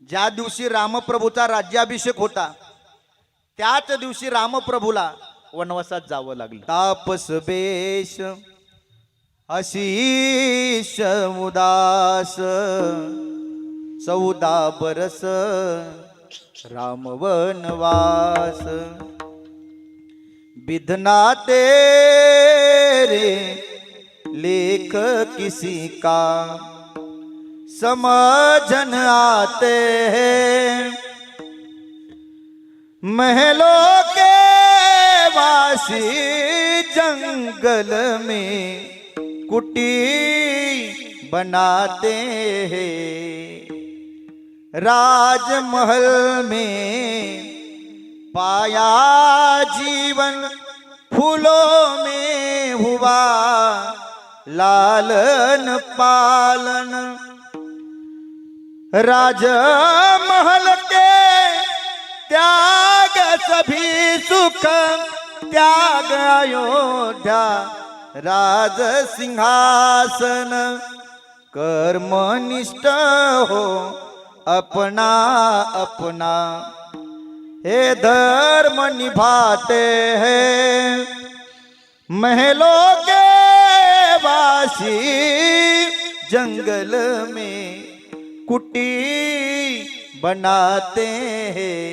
ज्या दिवशी रामप्रभूचा राज्याभिषेक होता त्याच दिवशी रामप्रभूला वनवासात जावं लागलं। तापस बेश आशीष उदास 14 बरस राम वनवास। विधना तेरे लेख किसी का समझन आते हैं। महलों के वासी जंगल में कुटी बनाते हैं। राजमहल में पाया जीवन फूलों में हुआ लालन पालन। राजमहल के त्याग सभी सुख त्याग अयोध्या राज सिंहासन। कर्मनिष्ठ हो अपना अपना हे धर्म निभाते हैं। महलों के वासी जंगल में कुटी बनाते हैं।